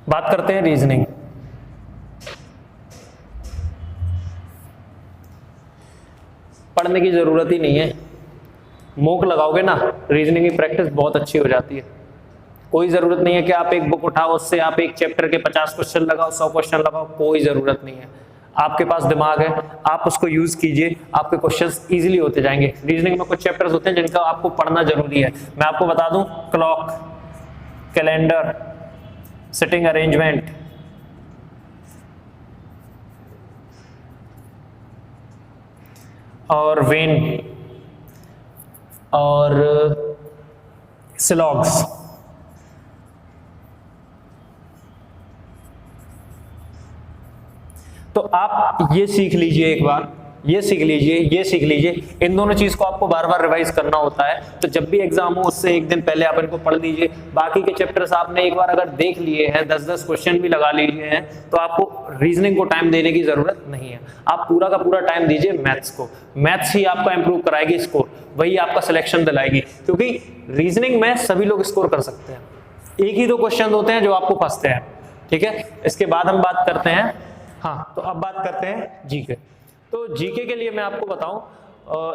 बात करते हैं रीजनिंग। पढ़ने की जरूरत ही नहीं है, मॉक लगाओगे ना रीजनिंग की प्रैक्टिस बहुत अच्छी हो जाती है। कोई जरूरत नहीं है कि आप एक बुक उठाओ उससे आप एक चैप्टर के 50 क्वेश्चन लगाओ 100 क्वेश्चन लगाओ, कोई जरूरत नहीं है। आपके पास दिमाग है, आप उसको यूज कीजिए, आपके क्वेश्चंस इजीली होते जाएंगे। रीजनिंग में कुछ चैप्टर्स होते हैं जिनका आपको पढ़ना जरूरी है। मैं आपको बता दूं, क्लॉक, कैलेंडर, सिटिंग अरेंजमेंट, और वेन, और सिलॉग्स, तो आप ये सीख लीजिए, एक बार ये सीख लीजिए, ये सीख लीजिए। इन दोनों चीज को आपको बार बार रिवाइज करना होता है। तो जब भी एग्जाम हो उससे एक दिन पहले आप इनको पढ़ लीजिए। बाकी के चैप्टर्स आपने एक बार अगर देख लिए हैं, 10-10 क्वेश्चन भी लगा लीजिए हैं, तो आपको रीजनिंग को टाइम देने की जरूरत नहीं है। आप पूरा का पूरा टाइम दीजिए मैथ्स को। मैथ्स ही आपका इंप्रूव कराएगी स्कोर, वही आपका सिलेक्शन दिलाएगी, क्योंकि रीजनिंग में सभी लोग स्कोर कर सकते हैं। एक ही दो क्वेश्चन होते हैं जो आपको फंसते हैं, ठीक है। इसके बाद हम बात करते हैं, हाँ तो अब बात करते हैं जीके। तो जीके के लिए मैं आपको बताऊं,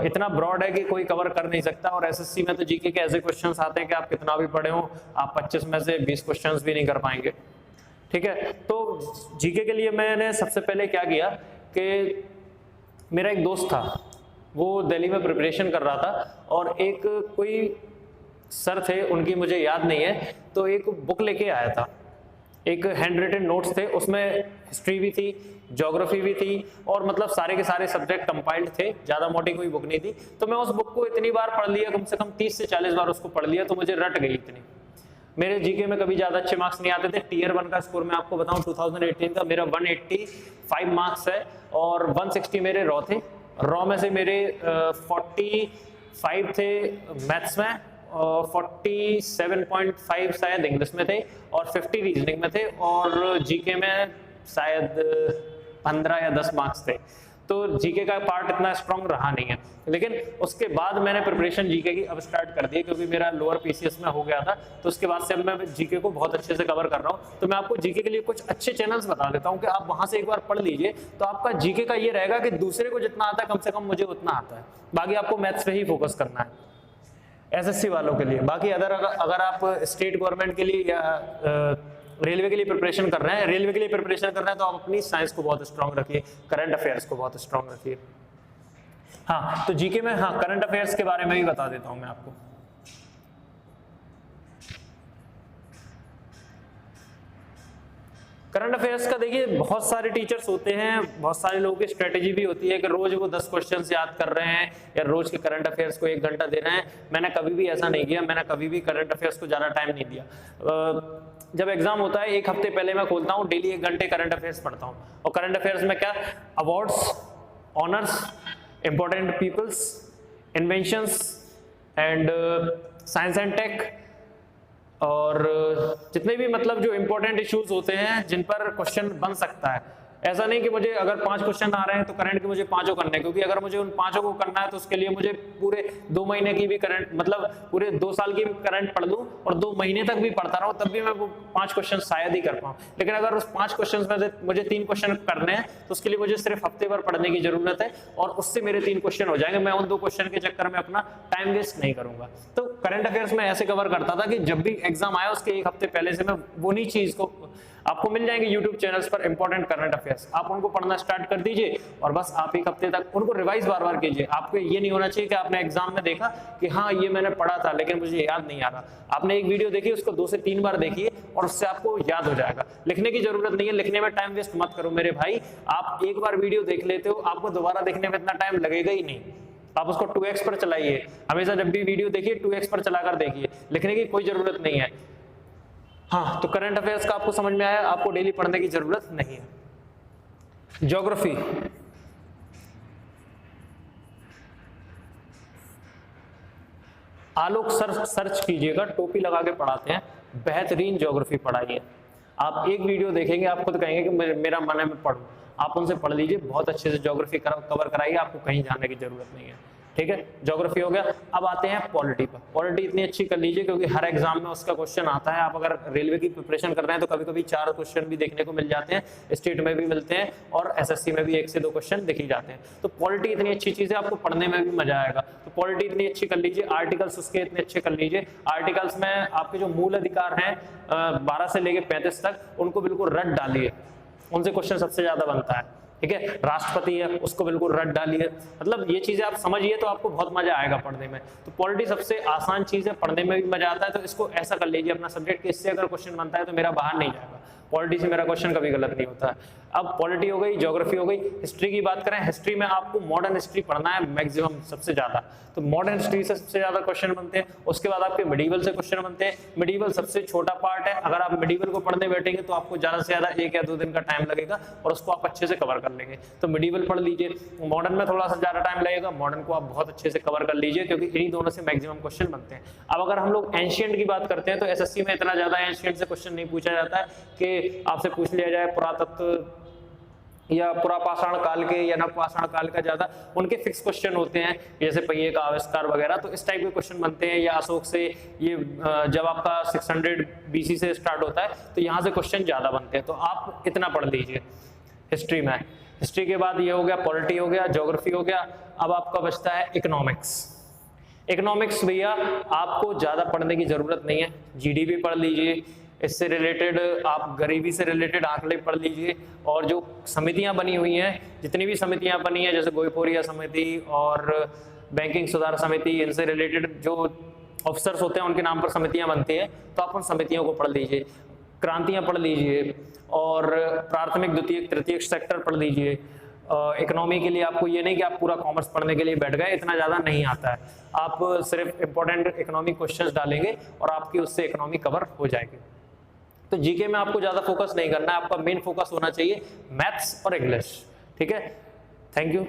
इतना ब्रॉड है कि कोई कवर कर नहीं सकता। और एसएससी में तो जीके के ऐसे क्वेश्चंस आते हैं कि आप कितना भी पढ़े हो, आप 25 में से 20 क्वेश्चंस भी नहीं कर पाएंगे, ठीक है। तो जीके के लिए मैंने सबसे पहले क्या किया कि मेरा एक दोस्त था, वो दिल्ली में प्रिपरेशन कर रहा था, और एक कोई सर थे, उनकी मुझे याद नहीं है, तो एक बुक लेके आया था, एक हैंड रिटन नोट्स थे, उसमें हिस्ट्री भी थी, ज्योग्राफी भी थी, और मतलब सारे के सारे सब्जेक्ट कंपाइल्ड थे, ज्यादा मोटी कोई बुक नहीं थी। तो मैं उस बुक को इतनी बार पढ़ लिया, कम से कम 30 से 40 बार उसको पढ़ लिया, तो मुझे रट गई इतनी। मेरे जीके में कभी ज्यादा अच्छे मार्क्स नहीं आते थे। टीयर 1 का स्कोर मैं आपको बताऊं 2018 का मेरा 185 मार्क्स है, और 160 मेरे रॉ थे। रॉ में से मेरे 45 थे मैथ्स में, 47.5 शायद इंग्लिश में थे, और 50 रीजनिंग में थे, और जीके में शायद 15 या 10 मार्क्स थे। तो जीके का पार्ट इतना स्ट्रांग रहा नहीं है। लेकिन उसके बाद मैंने प्रिपरेशन जीके की अब स्टार्ट कर दी, क्योंकि मेरा लोअर पीसीएस में हो गया था। तो उसके बाद से अब मैं जीके को बहुत अच्छे से कवर कर रहा हूँ। तो मैं आपको जीके के लिए कुछ अच्छे चैनल्स बता देता हूँ कि आप वहां से एक बार पढ़ लीजिए, तो आपका जीके का ये रहेगा कि दूसरे को जितना आता है कम से कम मुझे उतना आता है। बाकी आपको मैथ्स पे ही फोकस करना है एसएससी वालों के लिए। बाकी अगर आप स्टेट गवर्नमेंट के लिए या रेलवे के लिए प्रिपरेशन कर रहे हैं, रेलवे के लिए प्रिपरेशन कर रहे हैं, तो आप अपनी साइंस को बहुत स्ट्रांग रखिए, करंट अफेयर्स को बहुत स्ट्रांग रखिए। हाँ तो जीके में, हाँ करंट अफेयर्स के बारे में भी बता देता हूं मैं आपको। करंट अफेयर्स का देखिए, बहुत सारे टीचर्स होते हैं, बहुत सारे लोगों की स्ट्रेटेजी भी होती है कि रोज वो 10 क्वेश्चंस याद कर रहे हैं, या रोज के करंट अफेयर्स को 1 घंटा दे रहे हैं। मैंने कभी भी ऐसा नहीं किया, मैंने कभी भी करंट अफेयर्स को ज्यादा टाइम नहीं दिया। जब एग्जाम होता है 1 हफ्ते पहले मैं खोलता हूँ, डेली 1 घंटे करंट अफेयर्स पढ़ता हूँ। और करंट अफेयर्स में क्या, awards, honours, important peoples, inventions and science and tech, और जितने भी मतलब जो इंपॉर्टेंट इश्यूज होते हैं जिन पर क्वेश्चन बन सकता है। ऐसा नहीं कि मुझे अगर 5 क्वेश्चन आ रहे हैं तो करंट के मुझे 5 करने हैं, क्योंकि अगर मुझे उन 5 को करना है तो उसके लिए मुझे पूरे 2 महीने की भी करंट, मतलब पूरे 2 साल की करंट पढ़ लूं और 2 महीने तक भी पढ़ता रहूं, तब भी मैं वो 5 क्वेश्चन शायद ही कर पाऊं। लेकिन अगर उस 5 क्वेश्चन में से मुझे 3 क्वेश्चन करने हैं तो उसके लिए मुझे सिर्फ हफ्ते भर पढ़ने की जरूरत है, और उससे मेरे 3 क्वेश्चन हो जाएंगे। मैं उन 2 क्वेश्चन के चक्कर में अपना टाइम वेस्ट नहीं करूंगा। तो करंट अफेयर्स में ऐसे कवर करता था कि जब भी एग्जाम आया उसके 1 हफ्ते पहले से मैं उन्हीं चीज को, आपको मिल जाएंगे यूट्यूब चैनल्स पर इंपॉर्टेंट करंट अफेयर्स, आप उनको पढ़ना स्टार्ट कर दीजिए, और बस आप 1 हफ्ते तक उनको रिवाइज बार बार कीजिए। आपको ये नहीं होना चाहिए कि आपने एग्जाम में देखा कि हाँ ये मैंने पढ़ा था लेकिन मुझे याद नहीं आ रहा। आपने एक वीडियो देखी, उसको 2 से 3 बार देखिए और उससे आपको याद हो जाएगा। लिखने की जरूरत नहीं है, लिखने में टाइम वेस्ट मत करो मेरे भाई। आप एक बार वीडियो देख लेते हो, आपको दोबारा देखने में इतना टाइम लगेगा ही नहीं। आप उसको 2x पर चलाइए, हमेशा जब भी वीडियो देखिए 2x पर चलाकर देखिए, लिखने की कोई जरूरत नहीं है। हाँ तो करंट अफेयर्स का आपको समझ में आया, आपको डेली पढ़ने की जरूरत नहीं है। ज्योग्राफी, आलोक सर सर्च कीजिएगा, टोपी लगा के पढ़ाते हैं, बेहतरीन ज्योग्राफी पढ़ाइए। आप एक वीडियो देखेंगे आप खुद कहेंगे कि मेरा मन है मैं पढ़ूं। आप उनसे पढ़ लीजिए, बहुत अच्छे से ज्योग्राफी कवर कराइए, आपको कहीं जाने की जरूरत नहीं है। ठीक है, ज्योग्राफी हो गया। अब आते हैं पॉलिटी पर। पॉलिटी इतनी अच्छी कर लीजिए क्योंकि हर एग्जाम में उसका क्वेश्चन आता है। आप अगर रेलवे की प्रिपरेशन कर रहे हैं तो कभी कभी 4 क्वेश्चन भी देखने को मिल जाते हैं, स्टेट में भी मिलते हैं और एसएससी में भी 1 से 2 क्वेश्चन दिख ही जाते हैं। तो पॉलिटी इतनी अच्छी चीज है, आपको पढ़ने में भी मजा आएगा। तो पॉलिटी इतनी अच्छी कर लीजिए, आर्टिकल्स उसके इतने अच्छे कर लीजिए। आर्टिकल्स में आपके जो मूल अधिकार हैं 12 से लेके 35 तक, उनको बिल्कुल रट डालिए, उनसे क्वेश्चन सबसे ज्यादा बनता है। ठीक है, राष्ट्रपति है उसको बिल्कुल रट डालिए। मतलब ये चीजें आप समझिए तो आपको बहुत मजा आएगा पढ़ने में। तो पॉलिटी सबसे आसान चीज है, पढ़ने में भी मजा आता है। तो इसको ऐसा कर लीजिए अपना सब्जेक्ट कि इससे अगर क्वेश्चन बनता है तो मेरा बाहर नहीं जाएगा, पॉलिटी से मेरा क्वेश्चन कभी गलत नहीं होता है। अब पॉलिटी हो गई, ज्योग्राफी हो गई। हिस्ट्री की बात करें, हिस्ट्री में आपको मॉडर्न हिस्ट्री पढ़ना है मैक्सिमम सबसे ज्यादा। तो मॉडर्न हिस्ट्री से सबसे ज्यादा क्वेश्चन बनते हैं। उसके बाद आपके मिडीवल से क्वेश्चन बनते हैं। मिडीवल सबसे छोटा पार्ट है, अगर आप मिडीवल को पढ़ने बैठेंगे तो आपको ज्यादा से ज्यादा 1 या 2 दिन का टाइम लगेगा और उसको आप अच्छे से कवर कर लेंगे। तो मिडीवल पढ़ लीजिए। मॉडर्न में थोड़ा सा ज्यादा टाइम लगेगा, मॉडर्न को आप बहुत अच्छे से कवर कर लीजिए क्योंकि इन्हीं दोनों से मैक्सिमम क्वेश्चन बनते हैं। अब अगर हम लोग एंशिएंट की बात करते हैं तो एसएससी में इतना ज्यादा एंशिएंट से क्वेश्चन नहीं पूछा जाता है कि आपसे पूछ लिया जाए पुरातत्व या पुरापाषाण काल के या नवपाषाण काल का, ज्यादा उनके फिक्स क्वेश्चन होते हैं जैसे पहिए का आविष्कार वगैरह। तो इस टाइप के क्वेश्चन बनते हैं। या अशोक से ये जब आपका 600 BC से स्टार्ट होता है तो यहाँ से क्वेश्चन ज्यादा बनते हैं। तो आप इतना पढ़ लीजिए हिस्ट्री में। हिस्ट्री के बाद ये हो गया, पॉलिटी हो गया, ज्योग्राफी हो गया। अब आपका बचता है इकोनॉमिक्स। इकोनॉमिक्स भैया आपको ज्यादा पढ़ने की जरूरत नहीं है, जीडीपी पढ़ लीजिए, इससे रिलेटेड आप गरीबी से रिलेटेड आंकड़े पढ़ लीजिए। और जो समितियां बनी हुई हैं, जितनी भी समितियां बनी हैं जैसे गोईपोरिया समिति और बैंकिंग सुधार समिति, इनसे रिलेटेड जो ऑफिसर्स होते हैं उनके नाम पर समितियां बनती हैं, तो आप उन समितियों को पढ़ लीजिए। क्रांतियां पढ़ लीजिए और प्राथमिक द्वितीयक तृतीयक सेक्टर पढ़ लीजिए। इकोनॉमी के लिए आपको ये नहीं कि आप पूरा कॉमर्स पढ़ने के लिए बैठ गए, इतना ज्यादा नहीं आता है। आप सिर्फ इंपॉर्टेंट इकोनॉमिक क्वेश्चंस डालेंगे और आपकी उससे इकोनॉमी कवर हो जाएगी। तो जीके में आपको ज्यादा फोकस नहीं करना है, आपका मेन फोकस होना चाहिए मैथ्स और इंग्लिश। ठीक है, थैंक यू।